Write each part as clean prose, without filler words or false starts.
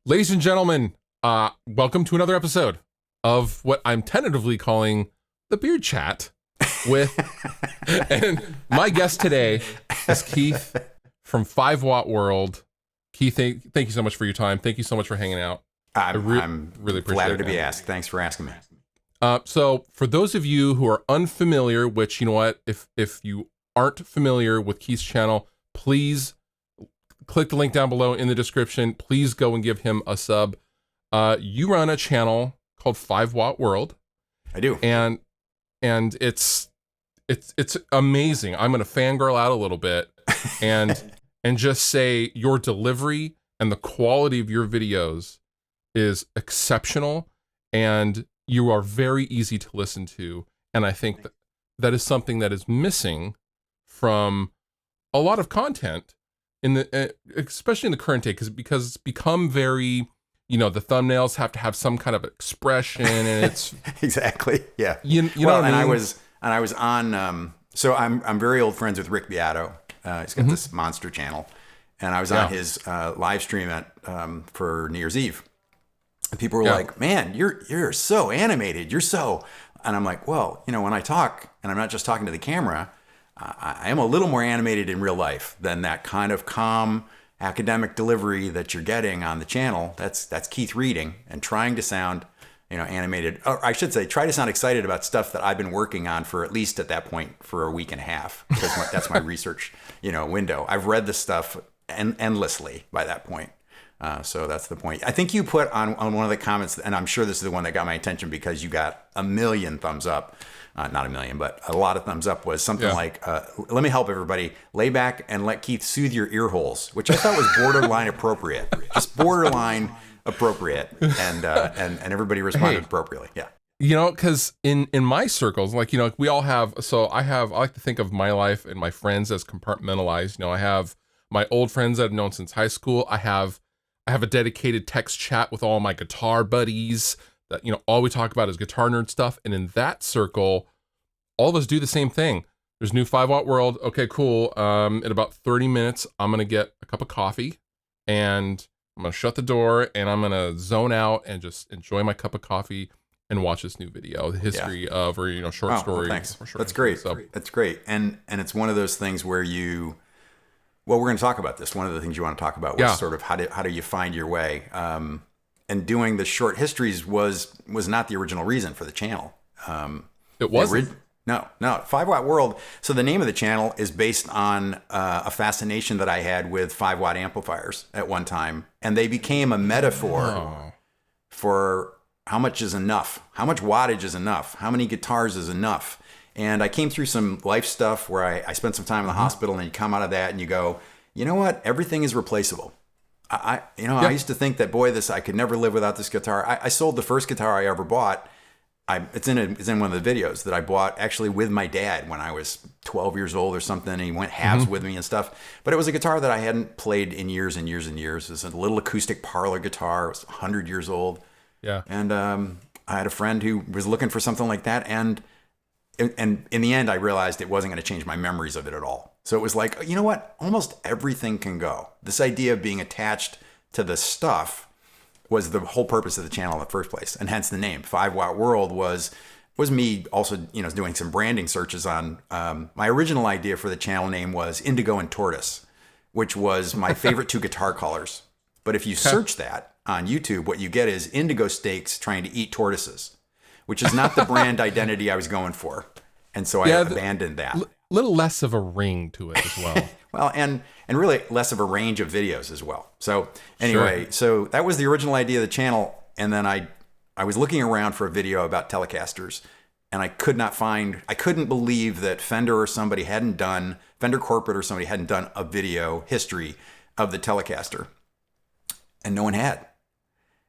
Ladies and gentlemen, welcome to another episode of what I'm tentatively calling the Beard Chat with, and my guest today is Keith from 5-Watt World. Keith, thank you so much for your time. Thank you so much for hanging out. I'm really appreciate flattered it, to be asked. Thanks for asking me. So for those of you who are unfamiliar, which, you know what, if you aren't familiar with Keith's channel, please click the link down below in the description. Please go and give him a sub. You run a channel called 5-Watt World. I do. And it's amazing. I'm going to fangirl out a little bit and just say your delivery and the quality of your videos is exceptional, and you are very easy to listen to. And I think that is something that is missing from a lot of content in the, especially in the current day, because it's become very, the thumbnails have to have some kind of expression, and it's exactly, yeah. You know what I mean? I was on. So I'm very old friends with Rick Beato. He's got this monster channel, and I was on his live stream at for New Year's Eve. And people were like, "Man, you're so animated. You're so," and I'm like, "Well, when I talk, and I'm not just talking to the camera, I am a little more animated in real life than that kind of calm academic delivery that you're getting on the channel. That's Keith reading and trying to sound, animated. Or I should say, try to sound excited about stuff that I've been working on for at least at that point for a week and a half, because that's my research, window. I've read this stuff endlessly by that point. So that's the point. I think you put on one of the comments, and I'm sure this is the one that got my attention because you got a million thumbs up. Not a million, but a lot of thumbs up, was something like, let me help everybody. Lay back and let Keith soothe your ear holes, which I thought was borderline appropriate. Just borderline appropriate. And everybody responded appropriately. Yeah. Because in my circles, we all have, I like to think of my life and my friends as compartmentalized. I have my old friends that I've known since high school. I have a dedicated text chat with all my guitar buddies that, all we talk about is guitar nerd stuff. And in that circle, all of us do the same thing. There's new 5-Watt World. Okay, cool. In about 30 minutes, I'm going to get a cup of coffee, and I'm going to shut the door, and I'm going to zone out and just enjoy my cup of coffee and watch this new video, the history of, or, short story. Thanks. That's great. So, that's great. And it's one of those things where we're going to talk about this. One of the things you want to talk about was sort of how do you find your way? And doing the short histories was not the original reason for the channel. It wasn't? No. 5-Watt World. So the name of the channel is based on a fascination that I had with 5-watt amplifiers at one time. And they became a metaphor for how much is enough, how much wattage is enough, how many guitars is enough. And I came through some life stuff where I spent some time in the hospital, and you come out of that and you go, you know what? Everything is replaceable. I used to think that, boy, I could never live without this guitar. I sold the first guitar I ever bought. It's in one of the videos that I bought actually with my dad when I was 12 years old or something. And he went halves with me and stuff. But it was a guitar that I hadn't played in years and years and years. It was a little acoustic parlor guitar. It was 100 years old. Yeah. And I had a friend who was looking for something like that. And in the end, I realized it wasn't going to change my memories of it at all. So it was like, you know what? Almost everything can go. This idea of being attached to the stuff was the whole purpose of the channel in the first place, and hence the name. 5-Watt World was me also, doing some branding searches on. My original idea for the channel name was Indigo and Tortoise, which was my favorite two guitar colors. But if you search that on YouTube, what you get is indigo steaks trying to eat tortoises, which is not the brand identity I was going for. And so I abandoned that. Little less of a ring to it as well. Well, and really less of a range of videos as well. So anyway, So that was the original idea of the channel. And then I was looking around for a video about Telecasters, and I couldn't believe that Fender Corporate or somebody hadn't done a video history of the Telecaster. And no one had.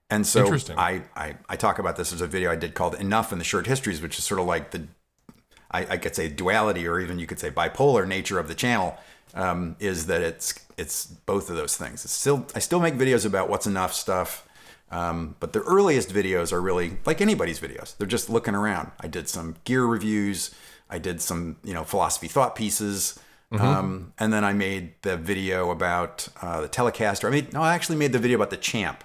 And so I talk about this as a video I did called Enough in the Short Histories, which is sort of like I could say duality, or even you could say bipolar nature of the channel, is that it's both of those things. I still make videos about what's enough stuff, but the earliest videos are really like anybody's videos. They're just looking around. I did some gear reviews. I did some philosophy thought pieces. And then I made the video about the Telecaster. I actually made the video about the Champ.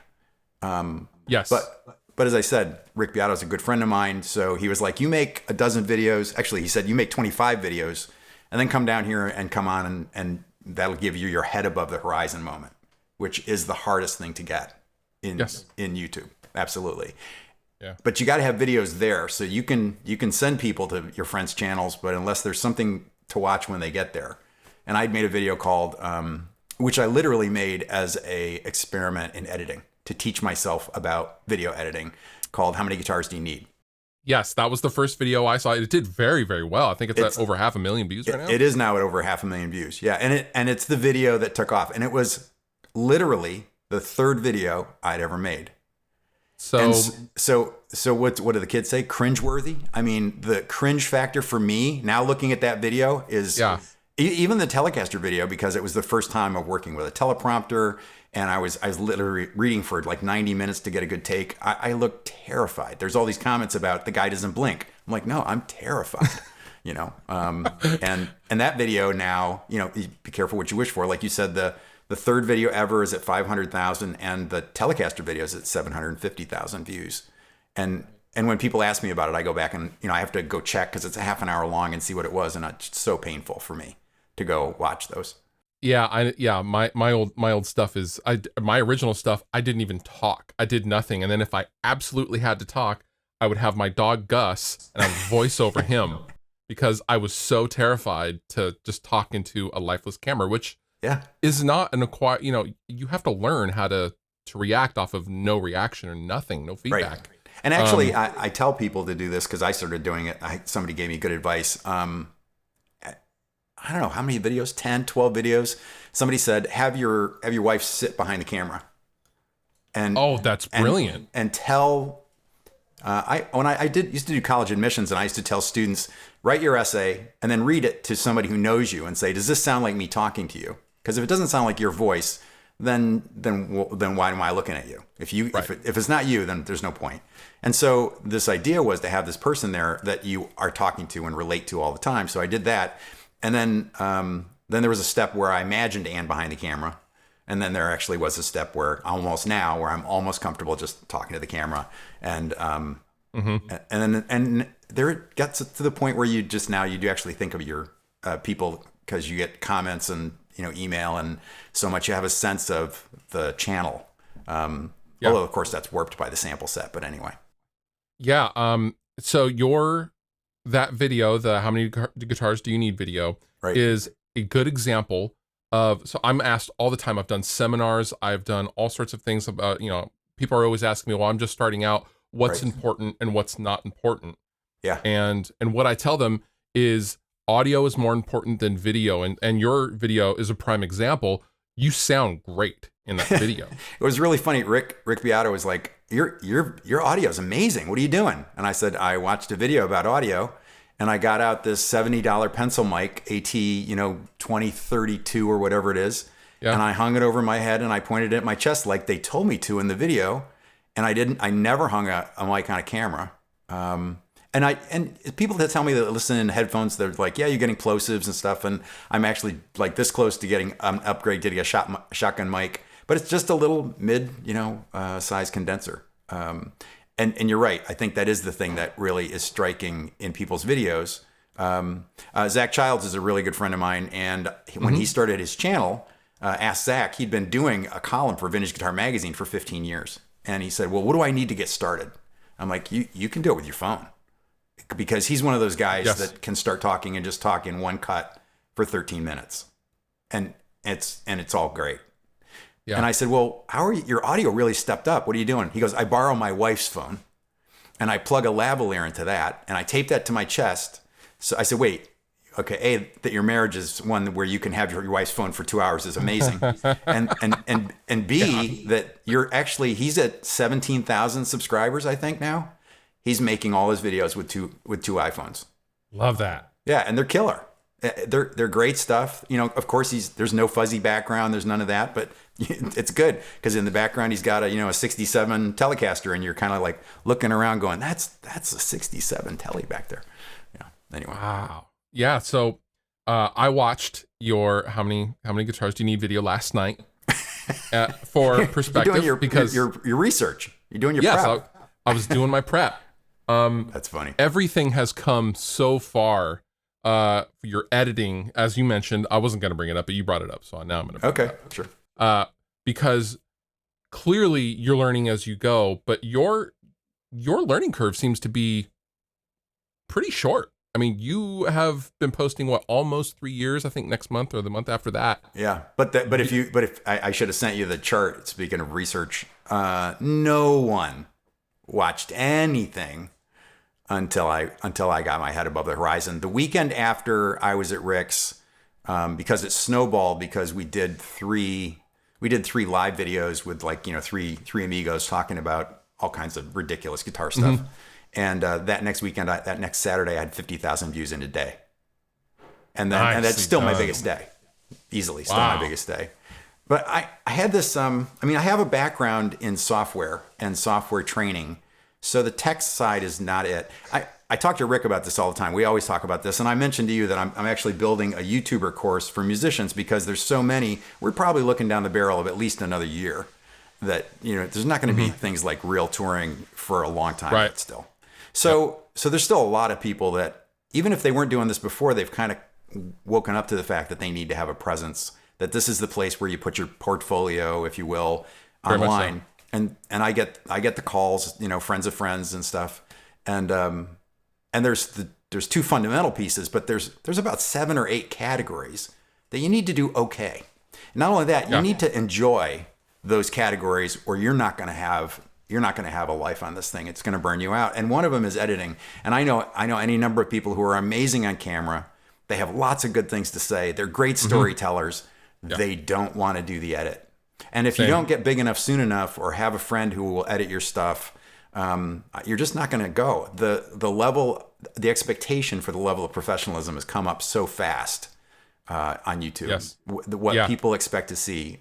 Yes. But as I said, Rick Beato is a good friend of mine. So he was like, you make a dozen videos. Actually, he said, you make 25 videos and then come down here and come on and that'll give you your head above the horizon moment, which is the hardest thing to get in YouTube. Absolutely. Yeah. But you got to have videos there. So you can send people to your friends' channels, but unless there's something to watch when they get there. And I'd made a video called, which I literally made as a experiment in editing to teach myself about video editing, called How Many Guitars Do You Need? Yes, that was the first video I saw. It did very, very well. I think it's at over 500,000 views right now. It is now at over 500,000 views. Yeah, and it's the video that took off. And it was literally the third video I'd ever made. So what do the kids say? Cringeworthy? I mean, the cringe factor for me, now looking at that video, is even the Telecaster video, because it was the first time of working with a teleprompter, and I was literally reading for like 90 minutes to get a good take. I looked terrified. There's all these comments about the guy doesn't blink. I'm like, no, I'm terrified. And that video now, be careful what you wish for. Like you said, the third video ever is at 500,000, and the Telecaster video is at 750,000 views. And when people ask me about it, I go back and I have to go check because it's a half an hour long and see what it was, and it's so painful for me to go watch those. Yeah, my old stuff is my original stuff. I didn't even talk. I did nothing, and then if I absolutely had to talk, I would have my dog Gus and I would voice over him because I was so terrified to just talk into a lifeless camera, which is not an acquired. You have to learn how to react off of no reaction or nothing, no feedback. Right. And actually, I tell people to do this because I started doing it. Somebody gave me good advice. I don't know how many videos, 10, 12 videos. Somebody said, have your wife sit behind the camera. And that's brilliant. And tell, I used to do college admissions, and I used to tell students, write your essay and then read it to somebody who knows you and say, does this sound like me talking to you? Because if it doesn't sound like your voice, then why am I looking at you? If it's not you, then there's no point. And so this idea was to have this person there that you are talking to and relate to all the time. So I did that. And then there was a step where I imagined Ann behind the camera. And then there actually was a step where I'm almost comfortable just talking to the camera. And and there it gets to the point where you do actually think of your people, because you get comments and email, and so much you have a sense of the channel. Although of course that's warped by the sample set, but anyway. Yeah. So that video, the How Many Guitars Do You Need video, is a good example of, so I'm asked all the time, I've done seminars, I've done all sorts of things about, people are always asking me, well, I'm just starting out, what's important and what's not important. Yeah. And what I tell them is audio is more important than video. And your video is a prime example. You sound great in that video. It was really funny. Rick Beato was like, your audio is amazing. What are you doing? And I said, I watched a video about audio, and I got out this $70 pencil mic, AT, 2032 or whatever it is. Yeah. And I hung it over my head and I pointed it at my chest like they told me to in the video. And I never hung a mic on a camera. And people that tell me that listen in headphones, they're like, yeah, you're getting plosives and stuff. And I'm actually like this close to getting an upgrade to get a shotgun mic, but it's just a little mid, size condenser. And you're right. I think that is the thing that really is striking in people's videos. Zach Childs is a really good friend of mine. And when he started his channel, Ask Zach, he'd been doing a column for Vintage Guitar Magazine for 15 years. And he said, well, what do I need to get started? I'm like, you can do it with your phone. Because he's one of those guys that can start talking and just talk in one cut for 13 minutes. And it's all great. Yeah. And I said, well, how are you? Your audio really stepped up. What are you doing? He goes, I borrow my wife's phone and I plug a lavalier into that and I tape that to my chest. So I said, wait, okay, A, that your marriage is one where you can have your wife's phone for 2 hours is amazing. and B, that he's at 17,000 subscribers, I think now. He's making all his videos with two iPhones. Love that. Yeah, and they're killer. They're great stuff. Of course, there's no fuzzy background. There's none of that, but it's good because in the background he's got a 67 Telecaster, and you're kind of like looking around, going, "That's a 67 Tele back there." Yeah. Anyway. Wow. Yeah. So, I watched your how many guitars do you need video last night, for perspective. You're doing because your research. You're doing your yes, prep. I was doing my prep. That's funny. Everything has come so far. Your editing, as you mentioned, I wasn't going to bring it up, but you brought it up, so now I'm going to. Okay, sure. Because clearly you're learning as you go, but your learning curve seems to be pretty short. I mean, you have been posting almost 3 years, I think next month or the month after that. Yeah. But if I should have sent you the chart, speaking of research, no one watched anything until I got my head above the horizon. The weekend after I was at Rick's, because it snowballed, because we did three live videos with three amigos talking about all kinds of ridiculous guitar stuff. Mm-hmm. And that next weekend, that next Saturday, I had 50,000 views in a day. And that's still my biggest day. Easily still my biggest day. But I had this, I have a background in software and software training. So the tech side is not it. I talk to Rick about this all the time. We always talk about this. And I mentioned to you that I'm actually building a YouTuber course for musicians, because there's so many. We're probably looking down the barrel of at least another year that, there's not going to be things like real touring for a long time yet still. So there's still a lot of people that, even if they weren't doing this before, they've kind of woken up to the fact that they need to have a presence, that this is the place where you put your portfolio, if you will, online. And I get the calls, friends of friends and stuff. And there's two fundamental pieces, but there's about 7 or 8 categories that you need to do okay. And not only that, you need to enjoy those categories, or you're not going to have a life on this thing. It's going to burn you out. And one of them is editing. And I know any number of people who are amazing on camera. They have lots of good things to say. They're great storytellers. Mm-hmm. They don't want to do the edit. And if you don't get big enough soon enough, or have a friend who will edit your stuff, you're just not going to go. The expectation for the level of professionalism has come up so fast on YouTube. Yes. What people expect to see.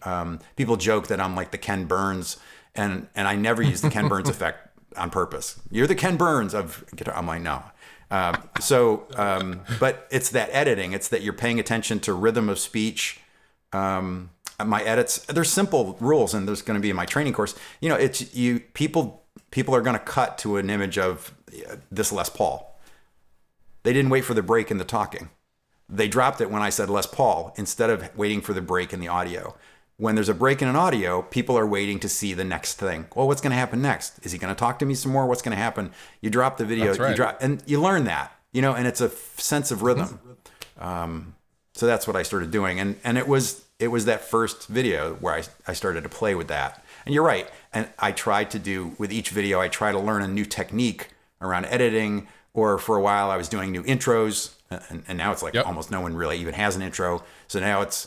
People joke that I'm like the Ken Burns. And I never use the Ken Burns effect on purpose. You're the Ken Burns of guitar. I'm like, no. But it's that editing. It's that you're paying attention to rhythm of speech. My edits, there's simple rules, and there's going to be in my training course. People are going to cut to an image of this Les Paul. They didn't wait for the break in the talking. They dropped it when I said Les Paul, instead of waiting for the break in the audio. When there's a break in an audio, people are waiting to see the next thing. Well, what's going to happen next? Is he going to talk to me some more? What's going to happen? You drop the video, and you learn that, and it's a sense of rhythm. So that's what I started doing. And it was that first video where I started to play with that. And you're right. And I tried to do, with each video, I try to learn a new technique around editing, or for a while I was doing new intros. And now it's like almost no one really even has an intro. So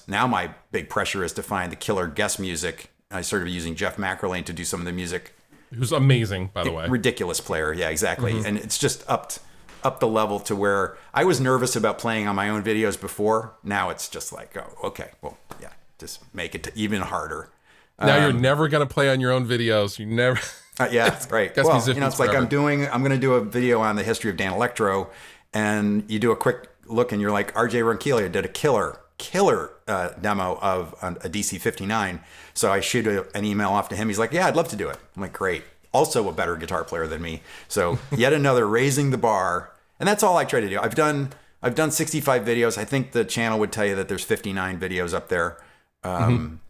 now my big pressure is to find the killer guest music. I started using Jeff McElraine to do some of the music. Who's amazing, by the way. Ridiculous player. Yeah, exactly. Mm-hmm. And it's just upped the level to where I was nervous about playing on my own videos before. Now it's just like, oh, okay, well, yeah, just make it even harder. Now you're never going to play on your own videos. You never. Yeah, right. Guest well, it's like I'm going to do a video on the history of Dan Electro. And you do a quick look, and you're like, RJ Ronquillo did a killer demo of a DC 59. So I shoot an email off to him. He's like, yeah, I'd love to do it. I'm like, great. Also a better guitar player than me. So yet another raising the bar. And that's all I try to do. I've done 65 videos. I think the channel would tell you that there's 59 videos up there. And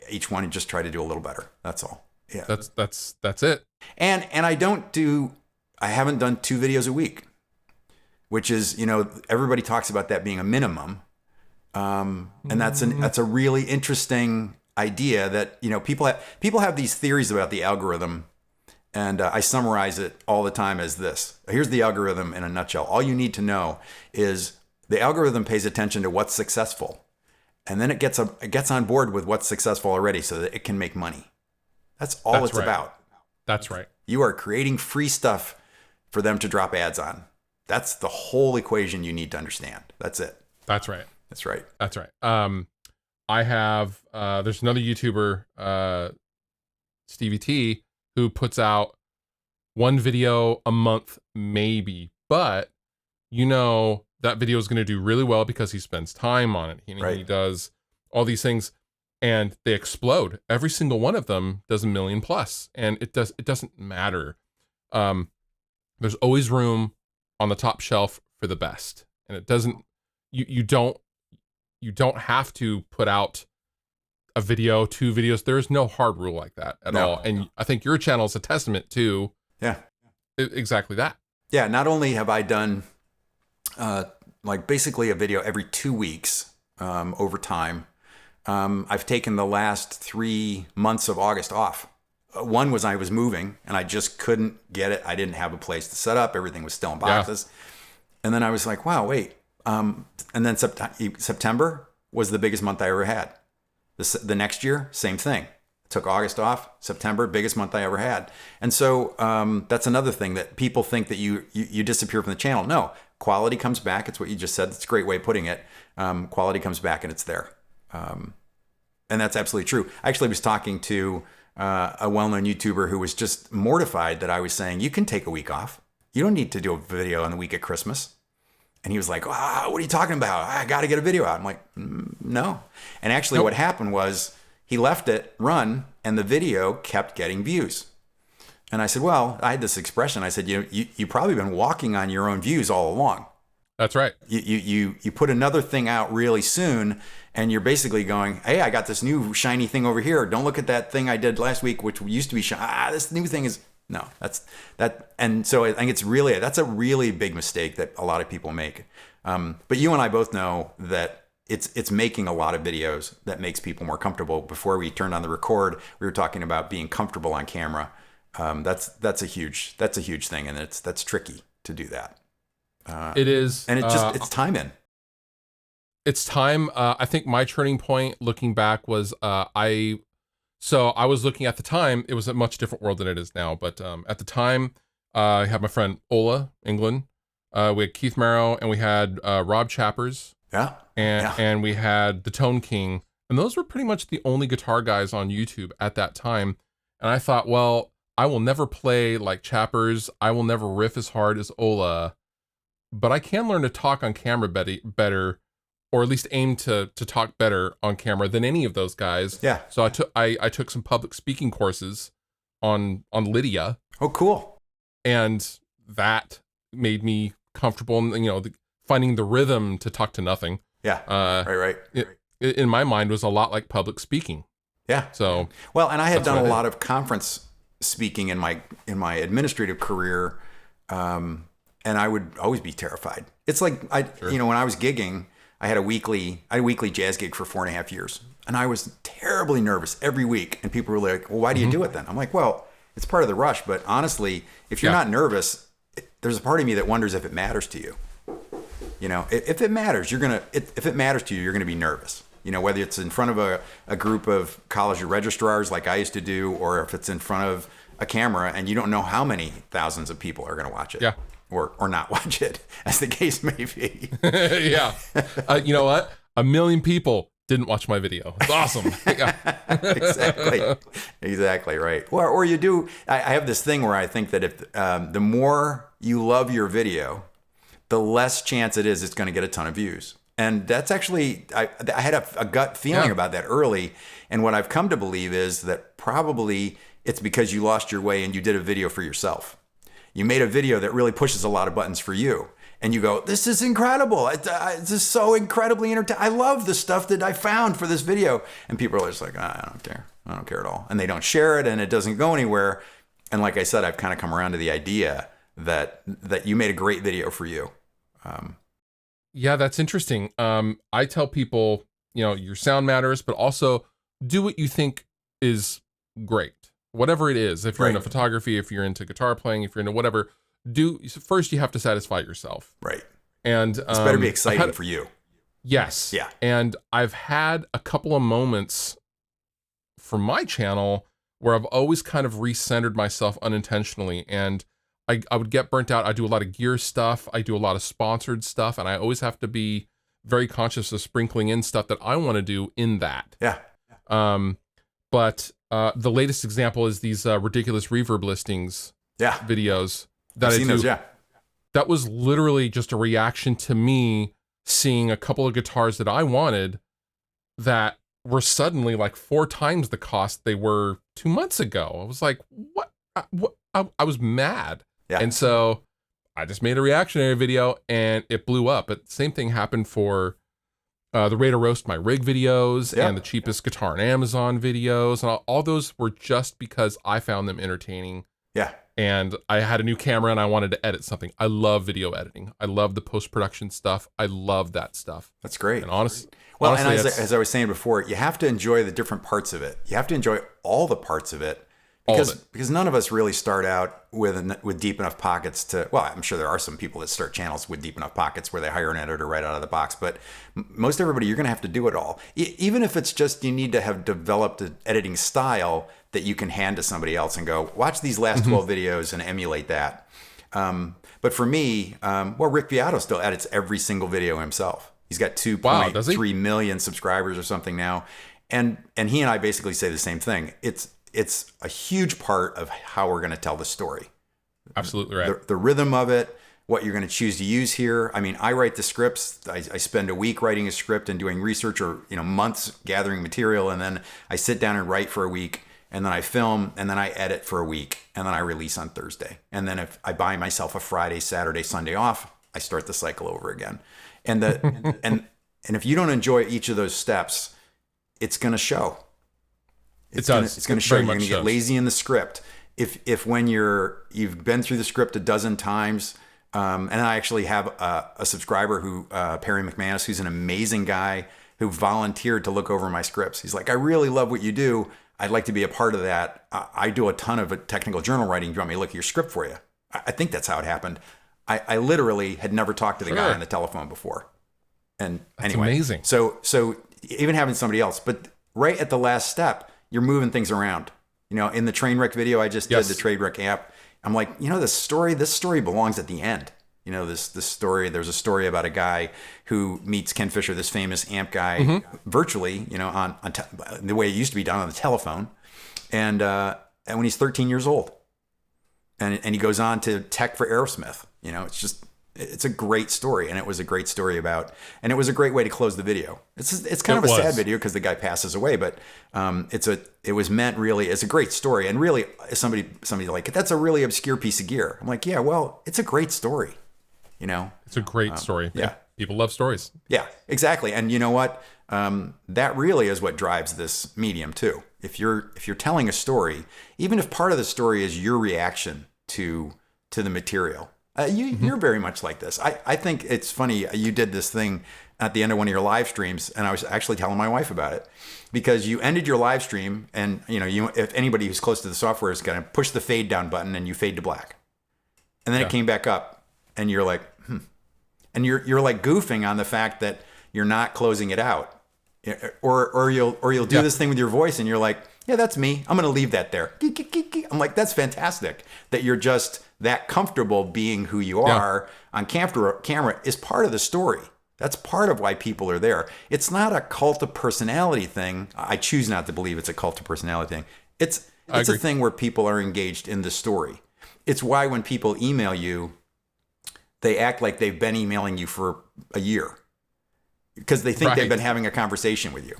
each one, you just try to do a little better. That's all. Yeah. That's it. And I haven't done 2 videos a week, which is, everybody talks about that being a minimum. And that's a really interesting idea that, people have these theories about the algorithm. And I summarize it all the time as this. Here's the algorithm in a nutshell. All you need to know is the algorithm pays attention to what's successful. And then it gets on board with what's successful already so that it can make money. That's all it's about. That's right. You are creating free stuff for them to drop ads on. That's the whole equation you need to understand. That's it. That's right. That's right. That's right. I have, there's another YouTuber, Stevie T, who puts out 1 video a month, maybe, but that video is going to do really well because he spends time on it. He does all these things. and they explode. Every single one of them does 1 million plus, and it doesn't matter. There's always room on the top shelf for the best, and it doesn't. You don't have to put out a video, 2 videos. There is no hard rule like that at all. And I think your channel is a testament to exactly that. Yeah. Not only have I done like basically a video every 2 weeks over time, I've taken the last 3 months of August off. One was I was moving and I just couldn't get it. I didn't have a place to set up. Everything was still in boxes. Yeah. And then I was like, wow, wait. And then September was the biggest month I ever had. The next year, same thing. Took August off. September, biggest month I ever had. And so that's another thing that people think that you disappear from the channel. No, quality comes back. It's what you just said. It's a great way of putting it. Quality comes back and it's there. And that's absolutely true. I actually was talking to a well-known YouTuber who was just mortified that I was saying, you can take a week off. You don't need to do a video on the week of Christmas. And he was like, what are you talking about? I got to get a video out. I'm like, no. And actually what happened was he left it run and the video kept getting views. And I said, well, I had this expression. I said, you probably been walking on your own views all along. That's right. You put another thing out really soon and you're basically going, hey, I got this new shiny thing over here. Don't look at that thing I did last week, which used to be shiny. This new thing is, no, that's that. And so I think that's a really big mistake that a lot of people make. But you and I both know that it's making a lot of videos that makes people more comfortable. Before we turned on the record, we were talking about being comfortable on camera. That's a huge thing. And that's tricky to do that. It is. And it's time in. It's time. I think my turning point looking back was I was looking at the time, it was a much different world than it is now. But at the time, I had my friend Ola, England. We had Keith Marrow and we had Rob Chappers. Yeah. And we had the Tone King. And those were pretty much the only guitar guys on YouTube at that time. And I thought, well, I will never play like Chappers. I will never riff as hard as Ola. But I can learn to talk on camera better, or at least aim to talk better on camera than any of those guys. Yeah. So I took some public speaking courses on Lydia. Oh, cool. And that made me comfortable in, finding the rhythm to talk to nothing. Yeah. Right. In my mind was a lot like public speaking. Yeah. So well, and I had done a lot of conference speaking in my administrative career. And I would always be terrified. It's like when I was gigging, I had a weekly jazz gig for 4.5 years, and I was terribly nervous every week. And people were like, "Well, why do you do it then?" I'm like, "Well, it's part of the rush." But honestly, if you're not nervous, there's a part of me that wonders if it matters to you. If it matters, if it matters to you, you're gonna be nervous. Whether it's in front of a group of college registrars like I used to do, or if it's in front of a camera and you don't know how many thousands of people are gonna watch it. Yeah. Or not watch it, as the case may be. Yeah. You know what? 1 million people didn't watch my video. It's awesome. Yeah. Exactly right. Or you do. I have this thing where I think that if the more you love your video, the less chance it is it's going to get a ton of views. And that's actually, I had a gut feeling about that early. And what I've come to believe is that probably it's because you lost your way and you did a video for yourself. You made a video that really pushes a lot of buttons for you. And you go, this is incredible. This is so incredibly entertaining. I love the stuff that I found for this video. And people are just like, I don't care. I don't care at all. And they don't share it and it doesn't go anywhere. And like I said, I've kind of come around to the idea that you made a great video for you. Yeah, that's interesting. I tell people, your sound matters, but also do what you think is great. Whatever it is, if you're into photography, if you're into guitar playing, if you're into whatever, first you have to satisfy yourself. Right. And it's better be exciting for you. Yes. Yeah. And I've had a couple of moments from my channel where I've always kind of recentered myself unintentionally. And I would get burnt out. I do a lot of gear stuff. I do a lot of sponsored stuff. And I always have to be very conscious of sprinkling in stuff that I want to do in that. Yeah. But the latest example is these ridiculous reverb listings videos that I've seen those, That was literally just a reaction to me seeing a couple of guitars that I wanted that were suddenly like 4 times the cost they were 2 months ago. I was like, what? I was mad. Yeah. And so I just made a reactionary video and it blew up. But the same thing happened for the Way to Roast My Rig videos and the cheapest guitar on Amazon videos. And all those were just because I found them entertaining. Yeah. And I had a new camera and I wanted to edit something. I love video editing. I love the post-production stuff. I love that stuff. That's great. And honestly, and as I was saying before, you have to enjoy the different parts of it. You have to enjoy all the parts of it. Because none of us really start out with deep enough pockets to, well, I'm sure there are some people that start channels with deep enough pockets where they hire an editor right out of the box, but most everybody, you're going to have to do it all. Even if it's just you need to have developed an editing style that you can hand to somebody else and go, watch these last 12 videos and emulate that. But for me, Rick Beato still edits every single video himself. He's got 2.3 million subscribers or something now. And he and I basically say the same thing. It's a huge part of how we're going to tell the story. Absolutely right. The rhythm of it, what you're going to choose to use here. I mean, I write the scripts. I spend a week writing a script and doing research, or months gathering material, and then I sit down and write for a week, and then I film, and then I edit for a week, and then I release on Thursday. And then if I buy myself a Friday, Saturday, Sunday off, I start the cycle over again. And and if you don't enjoy each of those steps, it's going to show. It's going to show. You're going to get lazy in the script. If when you've been through the script a dozen times, and I actually have a subscriber who Perry McManus, who's an amazing guy who volunteered to look over my scripts. He's like, I really love what you do. I'd like to be a part of that. I do a ton of technical journal writing. Do you want me to look at your script for you? I think that's how it happened. I literally had never talked to the guy on the telephone before. And that's anyway, amazing. So even having somebody else, but right at the last step, you're moving things around. In the Trainwreck video I just did, the Trainwreck amp, I'm like, this story belongs at the end. This story, there's a story about a guy who meets Ken Fisher, this famous amp guy, virtually, on the way it used to be done on the telephone. And when he's 13 years old, and he goes on to tech for Aerosmith, it's a great story. And it was a great story and it was a great way to close the video. It's kind of a sad video because the guy passes away, but it was meant really as a great story. And really, somebody like, that's a really obscure piece of gear. I'm like, yeah, well, it's a great story. It's a great story. Yeah. People love stories. Yeah, exactly. And you know what? That really is what drives this medium too. If you're telling a story, even if part of the story is your reaction to the material, you're very much like this. I think it's funny. You did this thing at the end of one of your live streams, and I was actually telling my wife about it, because you ended your live stream, and if anybody who's close to the software is going to push the fade down button, and you fade to black, and then it came back up, and you're like, and you're like goofing on the fact that you're not closing it out, or you'll do this thing with your voice, and you're like, yeah, that's me. I'm going to leave that there. I'm like, that's fantastic that you're just that comfortable being who you are on camera is part of the story. That's part of why people are there. It's not a cult of personality thing. I choose not to believe it's a cult of personality thing. It's a thing where people are engaged in the story. It's why when people email you, they act like they've been emailing you for a year because they think they've been having a conversation with you.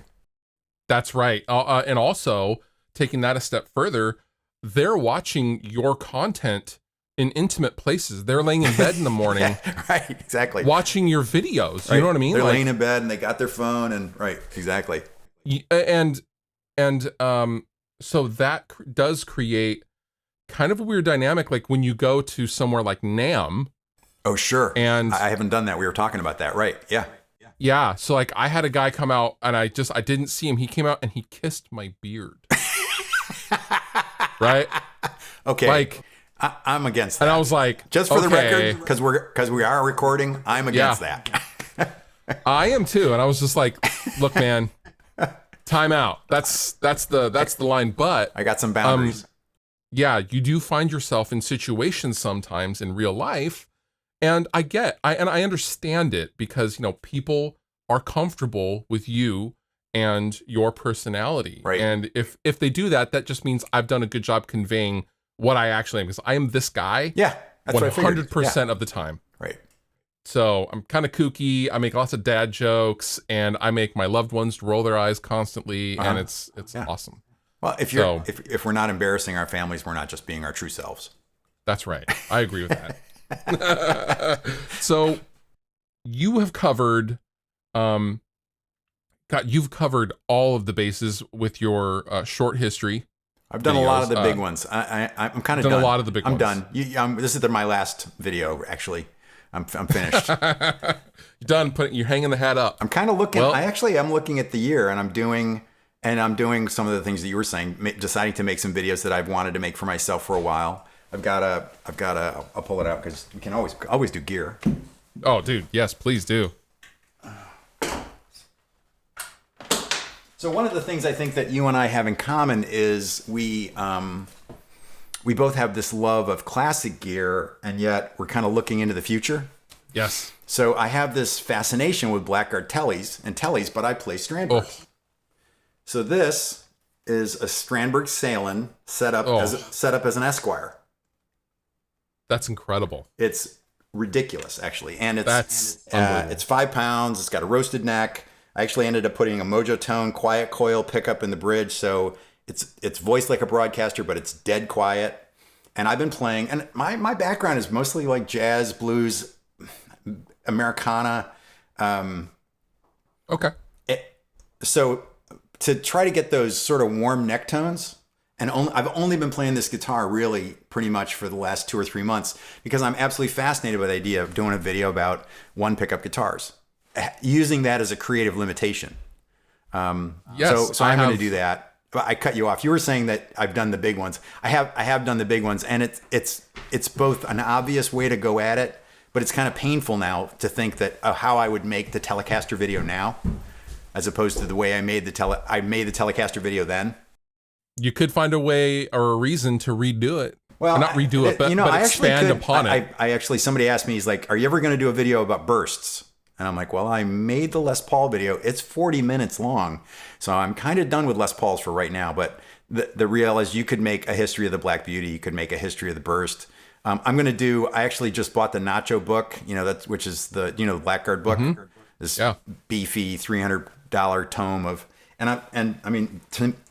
That's right. And also, taking that a step further, they're watching your content in intimate places. They're laying in bed in the morning. Right, exactly. Watching your videos. Right. You know what I mean? They're laying in bed and they got their phone and exactly. And so that does create kind of a weird dynamic. Like when you go to somewhere like NAMM. Oh, sure. And I haven't done that. We were talking about that. Right. Yeah. Yeah. So like I had a guy come out and I didn't see him. He came out and he kissed my beard. Right. Okay. Like I'm against that. And I was like, just for the record, because we are recording, I'm against that. I am too. And I was just like, look, man, time out. That's the line. But I got some boundaries. Yeah, you do find yourself in situations sometimes in real life. And I understand it because, people are comfortable with you and your personality. Right. And if they do that, that just means I've done a good job conveying what I actually am, because I am this guy. Yeah. That's 100% of the time. Right. So I'm kind of kooky. I make lots of dad jokes, and I make my loved ones roll their eyes constantly, and it's Yeah. awesome. Well, So if we're not embarrassing our families, we're not just being our true selves. that's right. I agree with that. So you have covered, you've covered all of the bases with your short history. I've done a lot of the big ones. I'm kind of done. A lot of the big I'm ones. done. This is my last video, actually. I'm finished. You're done. You're hanging the hat up. I'm kind of looking. I'm looking at the year, and I'm doing some of the things that you were saying. Deciding to make some videos that I've wanted to make for myself for a while. I'll pull it out because we can always do gear. Oh, dude, yes, please do. So one of the things I think that you and I have in common is we both have this love of classic gear, and yet we're kind of looking into the future. Yes. So I have this fascination with Blackguard tellies, but I play Strandbergs. Oh. So this is a Strandberg Salin set up as an Esquire. That's incredible. It's ridiculous, actually, and it's 5 pounds. It's got a roasted neck. I actually ended up putting a Mojo Tone quiet coil pickup in the bridge, so it's voiced like a broadcaster, but it's dead quiet. And I've been playing, and my background is mostly like jazz, blues, Americana. Okay. So to try to get those sort of warm neck tones, and I've only been playing this guitar really pretty much for the last 2 or 3 months because I'm absolutely fascinated by the idea of doing a video about one pickup guitars, using that as a creative limitation. Yes, so I'm going to do that. But I cut you off. You were saying that I've done the big ones. I have done the big ones, and it's both an obvious way to go at it, but it's kind of painful now to think that how I would make the Telecaster video now, as opposed to the way I made the Telecaster video then. You could find a way or a reason to redo it. Well, not redo it, but expand upon it. I actually, somebody asked me, he's like, "Are you ever going to do a video about bursts?" And I'm like, well, I made the Les Paul video. It's 40 minutes long. So I'm kind of done with Les Pauls for right now. But the real is you could make a history of the Black Beauty. You could make a history of the Burst. I actually just bought the Nacho book, which is the Blackguard book. Mm-hmm. This beefy $300 tome of,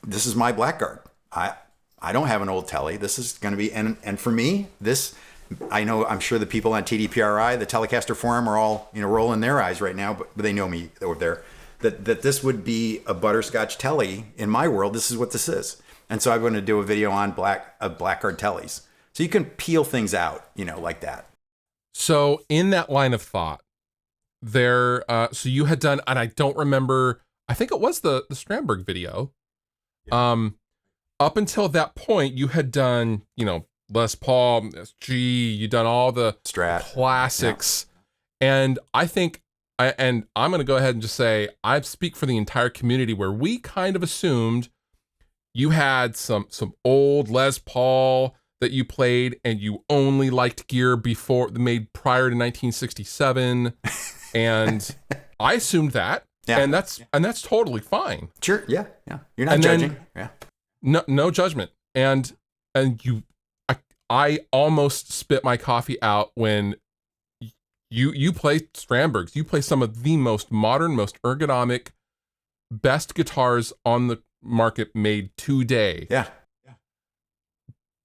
this is my Blackguard. I don't have an old telly. This is going to be, and for me, this, I'm sure the people on TDPRI, the Telecaster forum, are all rolling their eyes right now, but they know me over there. That this would be a butterscotch telly in my world. This is what this is, and so I'm going to do a video on Blackguard tellies, so you can peel things out, like that. So in that line of thought, so you had done, and I don't remember. I think it was the Strandberg video. Yeah. Up until that point, you had done, Les Paul, SG, you've done all the Strat classics. Yeah. And I think, I'm going to go ahead and just say, I speak for the entire community where we kind of assumed you had some old Les Paul that you played and you only liked gear made prior to 1967. And I assumed that. Yeah. And that's totally fine. Sure. Yeah. Yeah. You're not judging. Yeah. No judgment. And I almost spit my coffee out when you play Strandbergs. You play some of the most modern, most ergonomic, best guitars on the market made today. Yeah.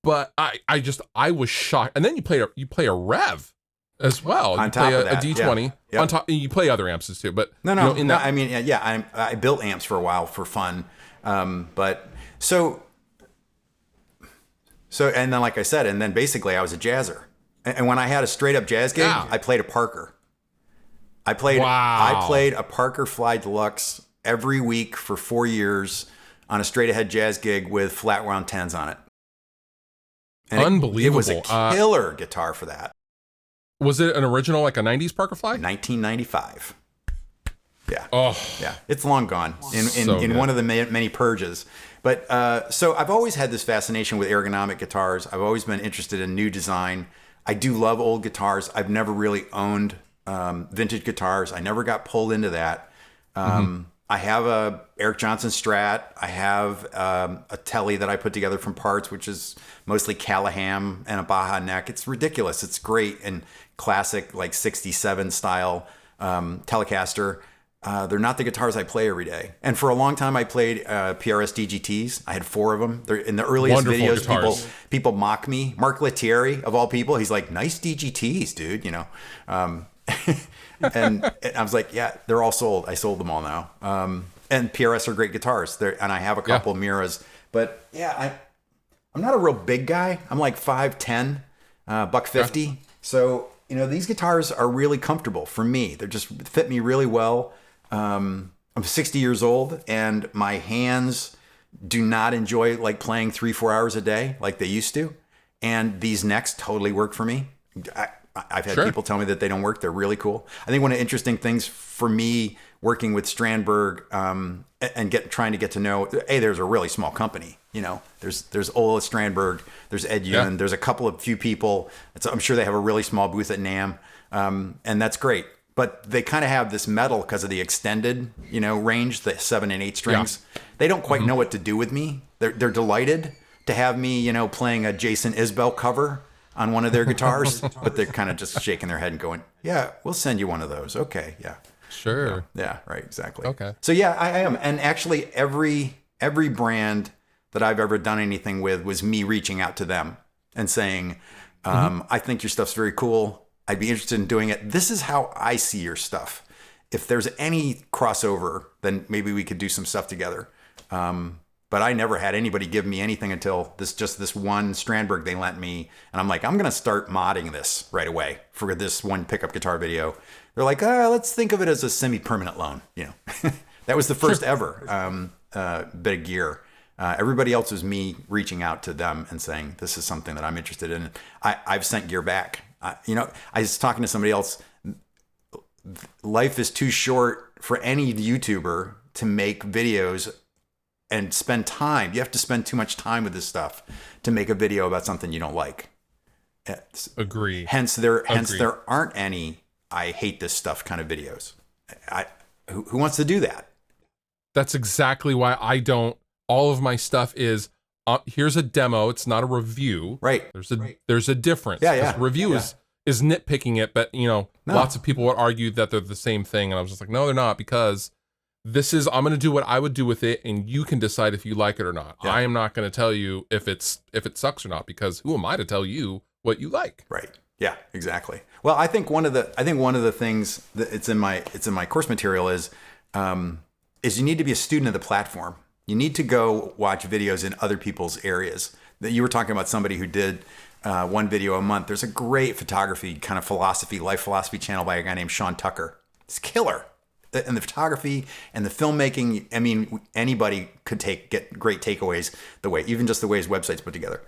But I was shocked. And then you play a Rev as well. On you top play of that, a D20. Yeah. On top, you play other amps too. But no. I built amps for a while for fun. So, and then, like I said, and then basically I was a jazzer. And when I had a straight up jazz gig, I played a Parker. I played a Parker Fly Deluxe every week for 4 years on a straight ahead jazz gig with flat wound 10s on it. And unbelievable. It was a killer guitar for that. Was it an original, like a 90s Parker Fly? 1995. Yeah. Oh. Yeah. It's long gone in one of the many purges. But so I've always had this fascination with ergonomic guitars. I've always been interested in new design. I do love old guitars. I've never really owned vintage guitars. I never got pulled into that. I have a Eric Johnson Strat. I have a Telly that I put together from parts, which is mostly Callahan and a Baja neck. It's ridiculous. It's great and classic, like 67 style Telecaster. They're not the guitars I play every day. And for a long time, I played PRS DGTs. I had 4 of them. They're in the earliest Wonderful videos. guitars. People mock me. Mark Lettieri, of all people, he's like, nice DGTs, dude. You know. And I was like, yeah, they're all sold. I sold them all now. And PRS are great guitars. And I have a couple Miras. But yeah, I'm not a real big guy. I'm like 5'10", $150. Yeah. So, you know, these guitars are really comfortable for me. They just fit me really well. I'm 60 years old and my hands do not enjoy like playing 3-4 hours a day like they used to. And these necks totally work for me. I've had people tell me that they don't work. They're really cool. I think one of the interesting things for me working with Strandberg and trying to get to know, there's a really small company. You know, there's Ola Strandberg, there's Ed Ewan, there's a couple of few people. I'm sure they have a really small booth at NAMM, and that's great. But they kind of have this metal because of the extended, you know, range, the 7 and 8 strings. Yeah. They don't quite know what to do with me. They're delighted to have me, you know, playing a Jason Isbell cover on one of their guitars, but they're kind of just shaking their head and going, yeah, we'll send you one of those. Okay. Yeah. Sure. Yeah. Right. Exactly. Okay. So yeah, I am. And actually every brand that I've ever done anything with was me reaching out to them and saying, I think your stuff's very cool. I'd be interested in doing it. This is how I see your stuff. If there's any crossover, then maybe we could do some stuff together. But I never had anybody give me anything until this one Strandberg they lent me. And I'm like, I'm going to start modding this right away for this one pickup guitar video. They're like, let's think of it as a semi-permanent loan. You know, that was the first ever bit of gear. Everybody else was me reaching out to them and saying, this is something that I'm interested in. I've sent gear back. You know, I was talking to somebody else. Life is too short for any YouTuber to make videos and spend time. You have to spend too much time with this stuff to make a video about something you don't like. Agree. Hence there aren't any I hate this stuff kind of videos. Who wants to do that? That's exactly why I don't. All of my stuff is here's a demo. It's not a review. Right. There's a difference. Yeah. Review is nitpicking it, but you know, lots of people would argue that they're the same thing, and I was just like, no, they're not, because this is, I'm going to do what I would do with it, and you can decide if you like it or not. Yeah. I am not going to tell you if it sucks or not, because who am I to tell you what you like? Right. Yeah, exactly. Well, I think one of the things that it's in my course material is you need to be a student of the platform. You need to go watch videos in other people's areas. That you were talking about somebody who did one video a month. There's a great photography kind of life philosophy channel by a guy named Sean Tucker. It's killer. And the photography and the filmmaking, I mean, anybody could get great takeaways even just the way his website's put together.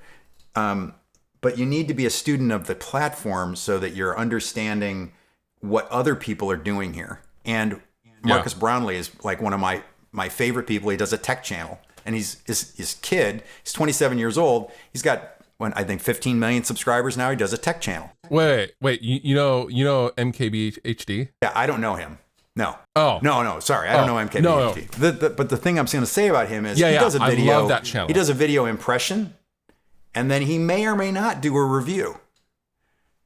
But you need to be a student of the platform so that you're understanding what other people are doing here. And Marcus Brownlee is like one of my favorite people. He does a tech channel, and his kid, he's 27 years old. He's got, I think 15 million subscribers now. He does a tech channel. Wait, you know MKBHD? Yeah, I don't know him. No. Oh. No. Sorry, I don't know MKBHD. No. But the thing I'm going to say about him is he does a video. I love that channel. He does a video impression, and then he may or may not do a review.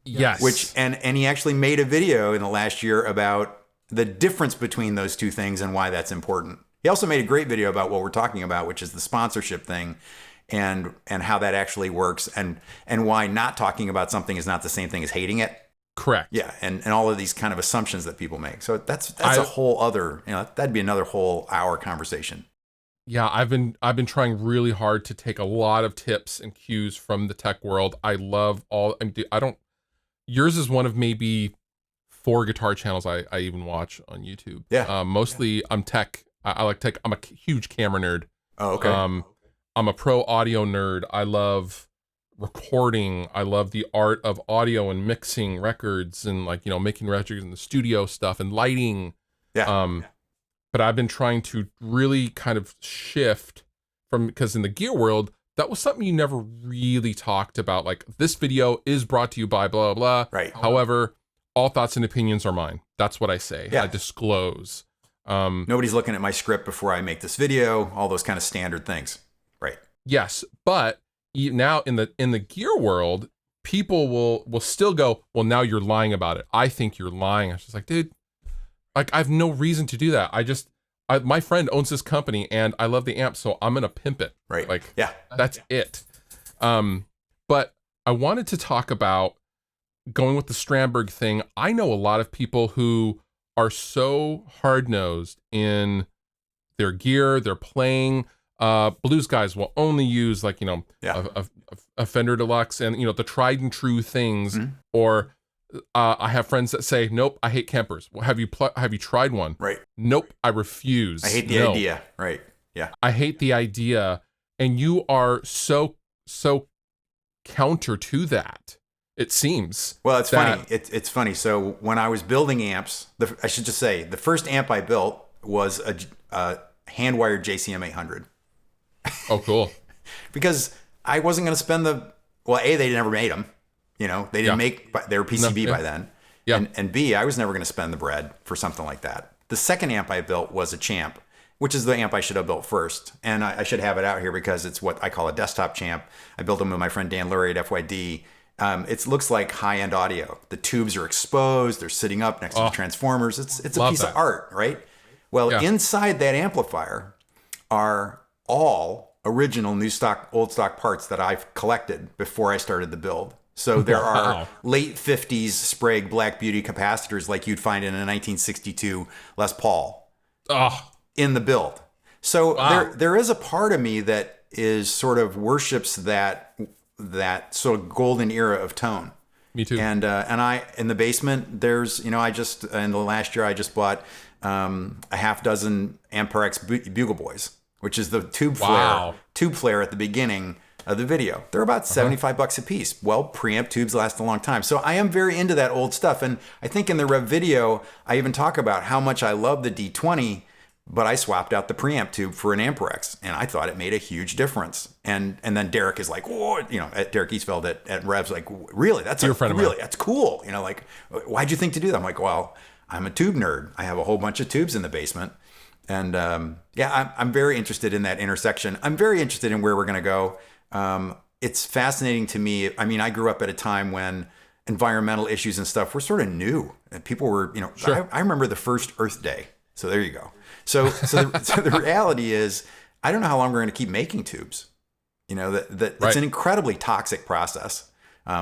Yes. And he actually made a video in the last year about the difference between those two things and why that's important. He also made a great video about what we're talking about, which is the sponsorship thing and how that actually works and why not talking about something is not the same thing as hating it. Correct. Yeah, and all of these kind of assumptions that people make. So that's a whole other, that'd be another whole hour conversation. Yeah, I've been trying really hard to take a lot of tips and cues from the tech world. I love yours is one of maybe 4 guitar channels I even watch on YouTube. Yeah. Mostly I'm tech. I like tech. I'm a huge camera nerd. Oh, okay. I'm a pro audio nerd. I love recording. I love the art of audio and mixing records and making records in the studio stuff and lighting. Yeah. But I've been trying to really kind of shift because in the gear world, that was something you never really talked about. Like, this video is brought to you by blah, blah, blah. Right. However, all thoughts and opinions are mine. That's what I say. Yeah. I disclose. Nobody's looking at my script before I make this video, all those kind of standard things. Right. Yes, but now in the gear world, people will still go, well, now you're lying about it. I think you're lying. I was just like, dude, like I have no reason to do that. My friend owns this company and I love the amp, so I'm gonna pimp it. Right. Like, yeah, that's it. But I wanted to talk about going with the Strandberg thing. I know a lot of people who are so hard-nosed in their gear, their playing. Blues guys will only use like, a Fender Deluxe and, the tried and true things. Mm-hmm. Or I have friends that say, nope, I hate Kempers. Well, have you tried one? Right. Nope, I refuse. I hate the idea. Right. Yeah. I hate the idea. And you are so counter to that, it seems. Well, it's funny. It's funny. So when I was building amps, I should just say the first amp I built was a hand-wired JCM 800. Oh, cool. Because I wasn't going to spend they never made them. They didn't make, they were PCB by then. Yeah. And B, I was never going to spend the bread for something like that. The second amp I built was a Champ, which is the amp I should have built first. And I should have it out here because it's what I call a desktop Champ. I built them with my friend Dan Lurie at FYD. It looks like high-end audio. The tubes are exposed. They're sitting up next to the transformers. It's a piece of art, right? Well, inside that amplifier are all original new stock, old stock parts that I've collected before I started the build. So there are late 50s Sprague Black Beauty capacitors like you'd find in a 1962 Les Paul in the build. So there is a part of me that is sort of worships that sort of golden era of tone. Me too. And I, in the basement, there's, in the last year, I just bought a half dozen Amperex Bugle Boys, which is the tube flare at the beginning of the video. They're about $75 a piece. Well, preamp tubes last a long time. So I am very into that old stuff. And I think in the Rev video, I even talk about how much I love the D20, but I swapped out the preamp tube for an Amperex, and I thought it made a huge difference. And then Derek is like, whoa, at Derek Eastfeld at Rev's, like, really? That's your friend of mine. That's cool. Like, why'd you think to do that? I'm like, well, I'm a tube nerd. I have a whole bunch of tubes in the basement. And I'm very interested in that intersection. I'm very interested in where we're going to go. It's fascinating to me. I mean, I grew up at a time when environmental issues and stuff were sort of new, and people were, Sure. I remember the first Earth Day. So there you go. So the reality is, I don't know how long we're going to keep making tubes. It's an incredibly toxic process,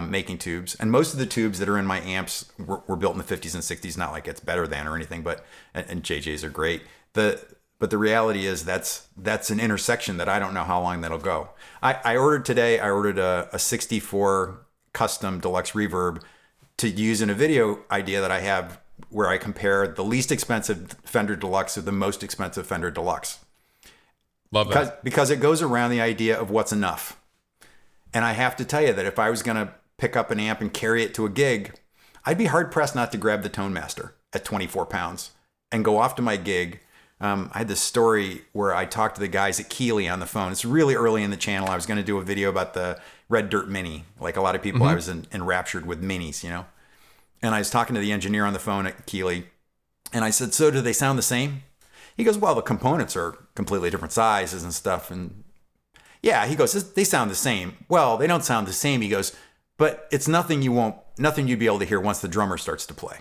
making tubes. And most of the tubes that are in my amps were built in the 50s and 60s. Not like it's better than or anything, and JJs are great. But the reality is that's an intersection that I don't know how long that'll go. I ordered a 64 custom deluxe reverb to use in a video idea that I have, where I compare the least expensive Fender Deluxe to the most expensive Fender Deluxe. Love that. Because it goes around the idea of what's enough. And I have to tell you that if I was going to pick up an amp and carry it to a gig, I'd be hard pressed not to grab the Tone Master at 24 pounds and go off to my gig. I had this story where I talked to the guys at Keeley on the phone. It's really early in the channel. I was going to do a video about the Red Dirt Mini. Like a lot of people, I was enraptured with minis, And I was talking to the engineer on the phone at Keeley, and I said, so do they sound the same? He goes, well, the components are completely different sizes and stuff. And yeah, he goes, they sound the same. Well, they don't sound the same. He goes, but it's nothing you'd be able to hear once the drummer starts to play.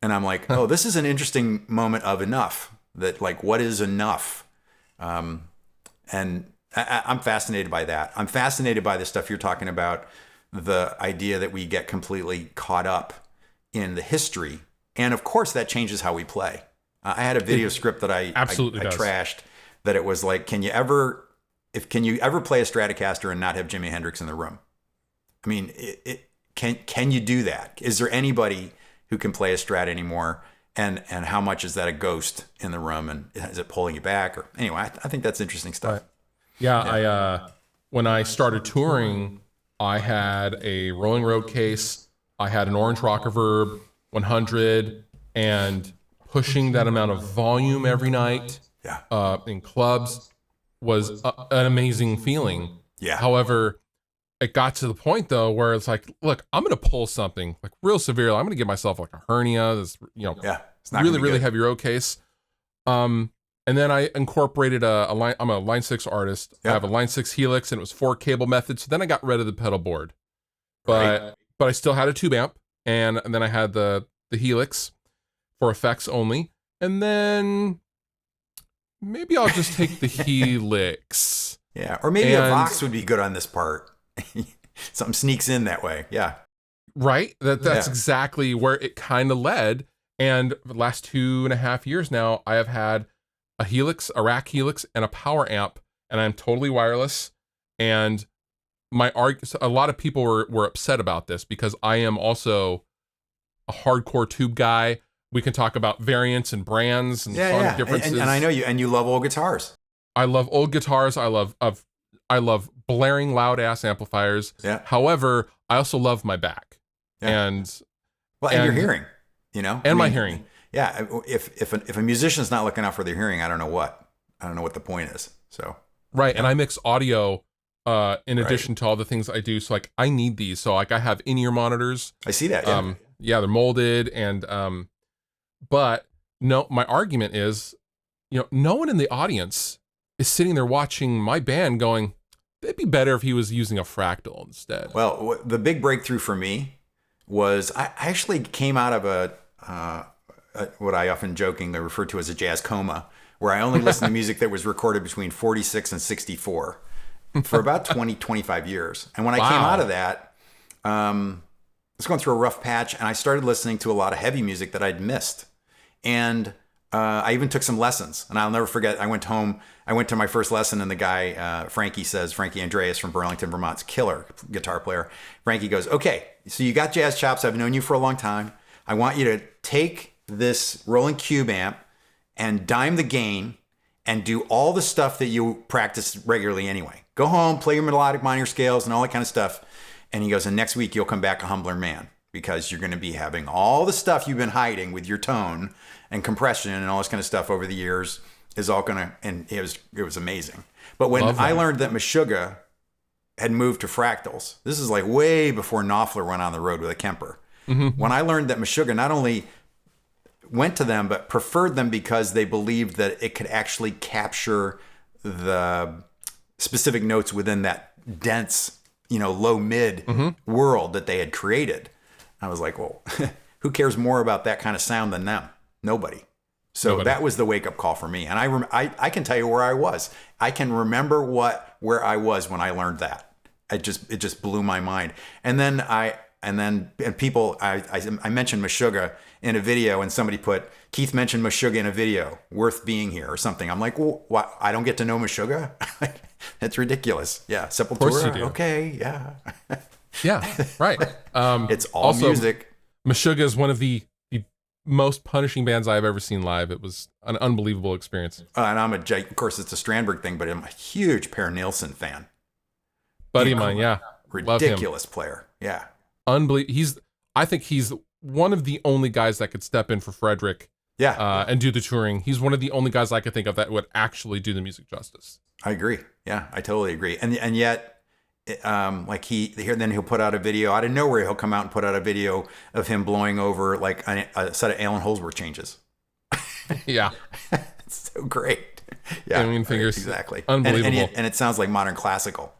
And I'm like, oh, this is an interesting moment of enough. That, like, what is enough? And I'm fascinated by that. I'm fascinated by the stuff you're talking about, the idea that we get completely caught up in the history. And of course, that changes how we play. I had a video script that I trashed, that it was like, can you ever play a Stratocaster and not have Jimi Hendrix in the room? I mean, can you do that? Is there anybody who can play a Strat anymore? And how much is that a ghost in the room? And is it pulling you back? Or anyway, I think that's interesting stuff. Right. Yeah. When I started touring, I had a Rolling Road case. I had an Orange Rock Reverb 100, and pushing that amount of volume every night in clubs was an amazing feeling. Yeah. However, it got to the point though where it's like, look, I'm going to pull something like real severely. I'm going to give myself like a hernia. It's not gonna really, be really good. heavy road case. And then I incorporated a line. I'm a Line 6 artist. I have a Line 6 Helix, and it was 4 cable method. So then I got rid of the pedal board, but Right. but I still had a tube amp, and then I had the Helix for effects only, and then maybe I'll just take the Helix. Yeah. Or maybe a And Vox would be good on this part. Something sneaks in that way. Yeah. right, that's exactly where it kind of led. And for the last 2.5 years now, I have had a Helix, a rack Helix, and a power amp, and I'm totally wireless. And a lot of people were upset about this because I am also a hardcore tube guy. We can talk about variants and brands and sonic differences. And I know you love old guitars. I love old guitars. I love blaring loud ass amplifiers. Yeah. However, I also love my back. Yeah. And your hearing, you know, and my hearing. Yeah. If a musician's not looking out for their hearing, I don't know what the point is. So right. And I mix audio in addition to all the things I do. So like I need these. So like I have in-ear monitors. I see that. Yeah, they're molded. And but no, my argument is, no one in the audience is sitting there watching my band going, it'd be better if he was using a fractal instead. Well, the big breakthrough for me was I actually came out of what I often jokingly refer to as a jazz coma, where I only listened to music that was recorded between 46 and 64 for about 25 years. And when I came out of that, I was going through a rough patch, and I started listening to a lot of heavy music that I'd missed. And I even took some lessons, and I'll never forget. I went home. I went to my first lesson, and the guy, Frankie Andreas from Burlington, Vermont's killer guitar player. Frankie goes, "Okay, so you got jazz chops. I've known you for a long time. I want you to take this rolling cube amp and dime the gain and do all the stuff that you practice regularly anyway. Go home, play your melodic minor scales and all that kind of stuff." And he goes, "And next week you'll come back a humbler man, because you're going to be having all the stuff you've been hiding with your tone and compression and all this kind of stuff over the years is all going to," and it was amazing. But when I learned that Meshuggah had moved to fractals, this is like way before Knopfler went on the road with a Kemper. Mm-hmm. When I learned that Meshuggah not only went to them, but preferred them because they believed that it could actually capture the specific notes within that dense, low mid world that they had created. I was like, well, who cares more about that kind of sound than them? Nobody. So that was the wake up call for me. And I can tell you where I was. I can remember where I was when I learned that. It just blew my mind. And then I mentioned Meshuggah in a video, and somebody put, "Keith mentioned Meshuggah in a video, worth being here," or something. I'm like, well, what? I don't get to know Meshuggah? That's ridiculous. Yeah. Sepultura. Of course you do. Okay. Yeah. Yeah. Right. It's all music. Meshuggah is one of the most punishing bands I've ever seen live. It was an unbelievable experience. And of course, it's a Strandberg thing, but I'm a huge Per Nilsson fan. Buddy of mine, yeah. Ridiculous player. Yeah. I think he's one of the only guys that could step in for Frederick. Yeah. And do the touring. He's one of the only guys I could think of that would actually do the music justice. I agree. Yeah, I totally agree. And yet, like then he'll put out a video out of nowhere. He'll come out and put out a video of him blowing over like a set of Alan Holdsworth changes. Yeah. It's so great. Yeah. I mean, fingers. Exactly. Unbelievable. And it sounds like modern classical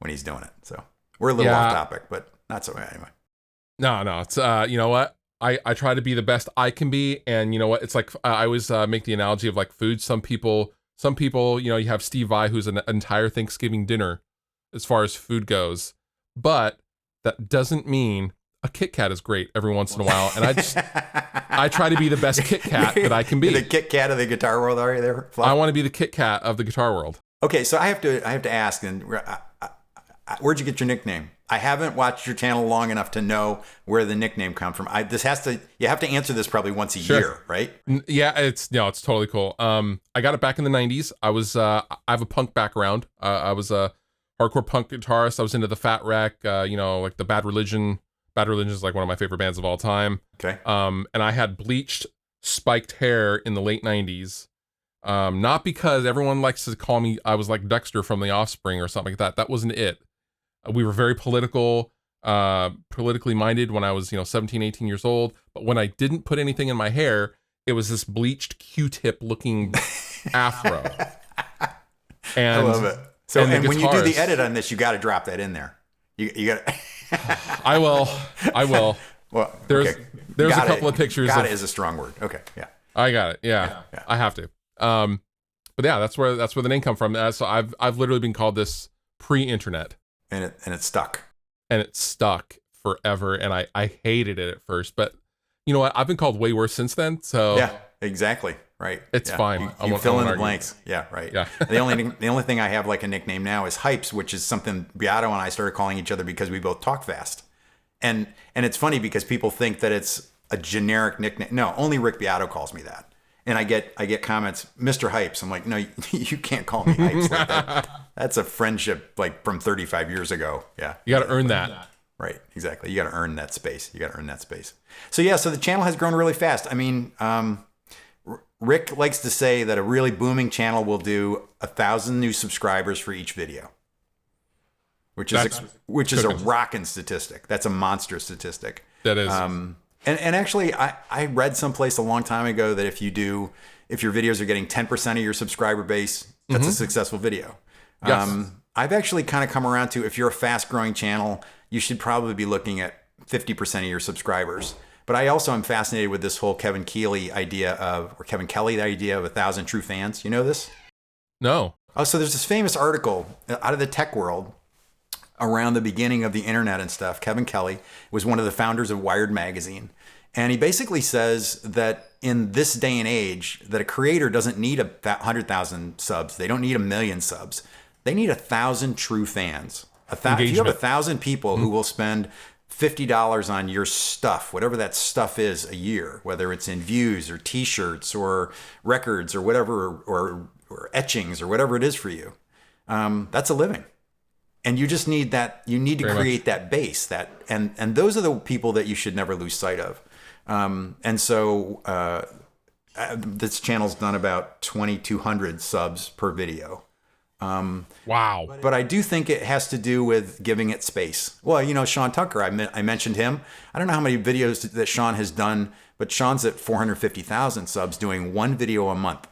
when he's doing it. So we're a little off topic, but not so anyway. No, it's, you know what? I try to be the best I can be. And you know what? It's like, I always make the analogy of like food. Some people, you have Steve Vai, who's an entire Thanksgiving dinner as far as food goes, but that doesn't mean a Kit Kat is great every once in a while. And I try to be the best Kit Kat that I can be. The Kit Kat of the guitar world, are you there? I want to be the Kit Kat of the guitar world. Okay, so I have to ask, and where'd you get your nickname? I haven't watched your channel long enough to know where the nickname comes from. You have to answer this probably once a year, right? Yeah, it's totally cool. I got it back in the 90s. I have a punk background. I was a hardcore punk guitarist. I was into the Fat Wreck, like the Bad Religion. Bad Religion is like one of my favorite bands of all time. Okay. And I had bleached, spiked hair in the late 90s. Not because everyone likes to call me, I was like Dexter from The Offspring or something like that. That wasn't it. We were very politically minded when I was, 17, 18 years old. But when I didn't put anything in my hair, it was this bleached Q-tip looking afro. I love it. So, and when you do the guitarist- edit on this, you got to drop that in there. You got to. I will. Well, There's okay. a Got couple it. of pictures. Got it is a strong word. Okay, yeah. I got it. Yeah, Yeah. I have to. But yeah, that's where the name come from. So I've literally been called this pre-internet, And it's stuck. and it stuck forever. And I hated it at first, but you know what? I've been called way worse since then. So Yeah, exactly. Right. It's Yeah. fine. You I won't fill in the argue. blanks. Yeah, right. Yeah. the only thing I have like a nickname now is Hypes, which is something Beato and I started calling each other because we both talk fast. And it's funny because people think that it's a generic nickname. No, only Rick Beato calls me that. And I get comments, Mr. Hypes. I'm like, no, you can't call me Hypes like that. That's a friendship like from 35 years ago. Yeah. you got to earn that. Right, exactly. You got to earn that space. So yeah, so the channel has grown really fast. I mean, Rick likes to say that a really booming channel will do 1,000 new subscribers for each video, which is a rocking statistic. That's a monster statistic. That is. And actually, I read someplace a long time ago that if your videos are getting 10% of your subscriber base, that's a successful video. Yes. I've actually kind of come around to, if you're a fast growing channel, you should probably be looking at 50% of your subscribers. But I also am fascinated with this whole Kevin Kelly idea of 1,000 true fans. You know this? No. Oh, so there's this famous article out of the tech world around the beginning of the internet and stuff. Kevin Kelly was one of the founders of Wired magazine. And he basically says that in this day and age, that a creator doesn't need 100,000 subs. They don't need 1 million subs. They need 1,000 true fans. If you have 1,000 people who will spend $50 on your stuff, whatever that stuff is, a year, whether it's in views or t-shirts or records or whatever, or etchings or whatever it is for you, that's a living. And you just need that. You need to create that base, and those are the people that you should never lose sight of. And so this channel's done about 2,200 subs per video. Wow. But I do think it has to do with giving it space. Well, you know, Sean Tucker, I mentioned him. I don't know how many videos that Sean has done, but Sean's at 450,000 subs doing one video a month.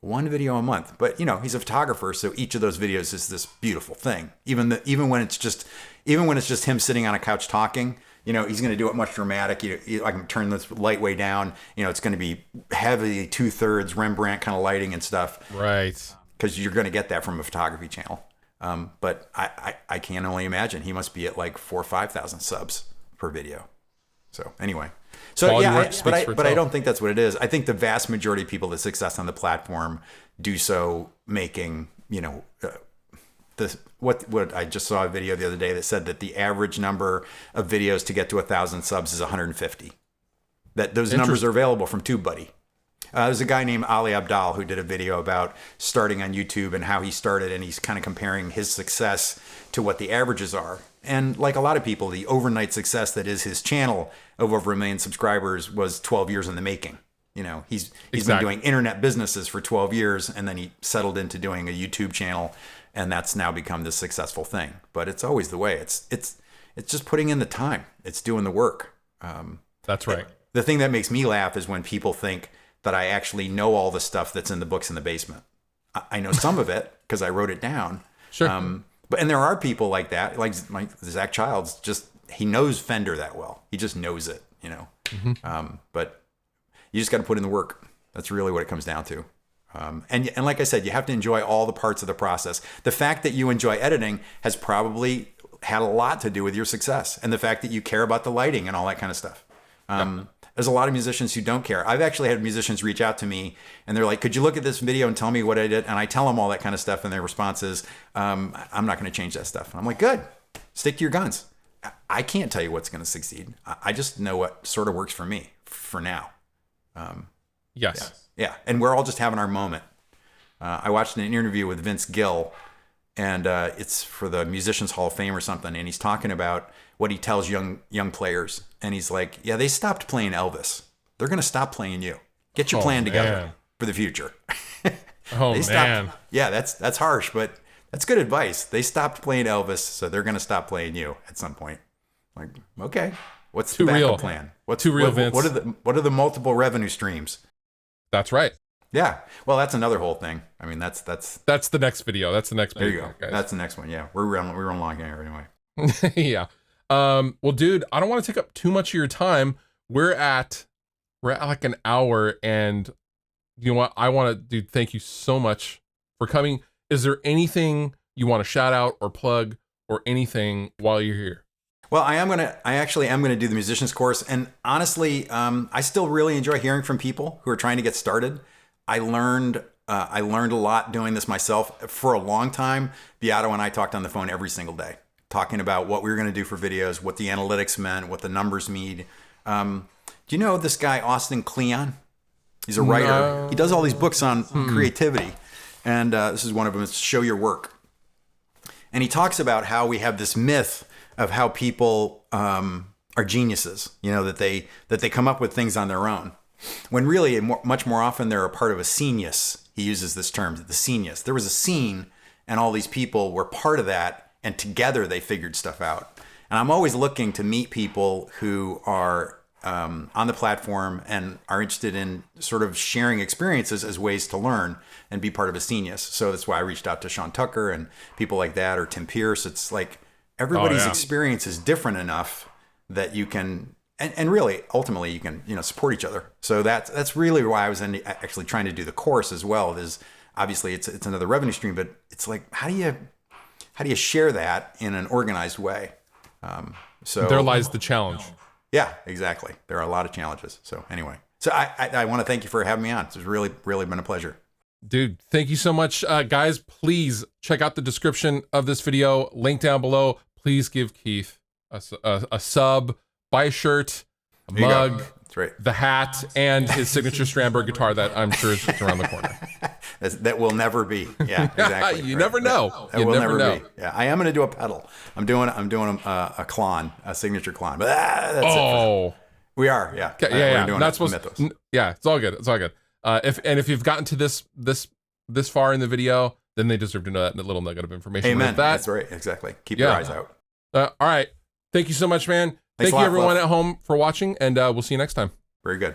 One video a month. But, you know, he's a photographer, so each of those videos is this beautiful thing. Even when it's just him sitting on a couch talking, you know, he's going to do it much dramatic. I can turn this light way down. You know, it's going to be heavy 2/3 Rembrandt kind of lighting and stuff. Right. Because you're going to get that from a photography channel. But I can only imagine he must be at like 4,000 or 5,000 subs per video. So anyway, but I don't think that's what it is. I think the vast majority of people that success on the platform do so making, you know, what I just saw a video the other day that said that the average number of videos to get to 1,000 subs is 150. That those numbers are available from TubeBuddy. There's a guy named Ali Abdal who did a video about starting on YouTube and how he started, and he's kind of comparing his success to what the averages are. And like a lot of people, the overnight success that is his channel of over 1 million subscribers was 12 years in the making. You know, he's been doing internet businesses for 12 years, and then he settled into doing a YouTube channel, and that's now become this successful thing. But it's always the way. It's just putting in the time. It's doing the work. That's right. The thing that makes me laugh is when people think that I actually know all the stuff that's in the books in the basement. I know some of it because I wrote it down. Sure. And there are people like that, like Zach Childs. Just he knows Fender that well. He just knows it, you know. Mm-hmm. But you just got to put in the work. That's really what it comes down to. And like I said, you have to enjoy all the parts of the process. The fact that you enjoy editing has probably had a lot to do with your success, and the fact that you care about the lighting and all that kind of stuff. There's a lot of musicians who don't care. I've actually had musicians reach out to me and they're like, could you look at this video and tell me what I did? And I tell them all that kind of stuff, and their response is, I'm not going to change that stuff. And I'm like, good, stick to your guns. I can't tell you what's going to succeed. I just know what sort of works for me for now. Yes. Yeah. And we're all just having our moment. I watched an interview with Vince Gill, and it's for the Musicians Hall of Fame or something. And he's talking about what he tells young players. And he's like, yeah, they stopped playing Elvis. They're going to stop playing you. Get your plan together for the future. Man. Yeah, that's harsh, but that's good advice. They stopped playing Elvis, so they're going to stop playing you at some point. Like, okay. What's Too the backup real. plan? What's Too real, what, Vince. what are the multiple revenue streams? That's right. Yeah. Well, that's another whole thing. I mean, that's the next video. That's the next there video. you go. Guys. That's the next one. Yeah, we run long here anyway. Yeah. Well, dude, I don't want to take up too much of your time. We're at like an hour, and you know what? Dude, thank you so much for coming. Is there anything you want to shout out or plug or anything while you're here? Well, I actually am gonna do the musician's course, and honestly, I still really enjoy hearing from people who are trying to get started. I learned a lot doing this myself for a long time. Beato and I talked on the phone every single day, talking about what we were going to do for videos, what the analytics meant, what the numbers mean. Do you know this guy, Austin Kleon? He's a writer. No. He does all these books on creativity. And this is one of them. It's Show Your Work. And he talks about how we have this myth of how people are geniuses, you know, that they come up with things on their own. When really, much more often, they're a part of a scenius. He uses this term, the scenius. There was a scene, and all these people were part of that, and together they figured stuff out. And I'm always looking to meet people who are on the platform and are interested in sort of sharing experiences as ways to learn and be part of a scenius. So that's why I reached out to Sean Tucker and people like that, or Tim Pierce. It's like everybody's experience is different enough that you can, and really, ultimately, you can, you know, support each other. So that's really why I was actually trying to do the course as well. Is obviously it's another revenue stream, but it's like, how do you share that in an organized way? So There lies the challenge. Yeah, exactly. There are a lot of challenges. So anyway, so I want to thank you for having me on. It's really, really been a pleasure. Dude, thank you so much. Guys, please check out the description of this video. Link down below. Please give Keith a sub, buy a shirt, a mug, That's right. the hat, and his signature Strandberg guitar that I'm sure is around the corner. That will never be. Yeah, exactly. You never know. That will never be. Yeah, I am going to do a pedal. I'm doing a clon, a signature clon. But that's it. We are. Yeah. Yeah. We're doing Not supposed. Yeah, it's all good. It's all good. If you've gotten to this far in the video, then they deserve to know that little nugget of information. Amen. That's right. Exactly. Keep your eyes out. All right. Thank you so much, man. Thank you everyone at home for watching, and we'll see you next time. Very good.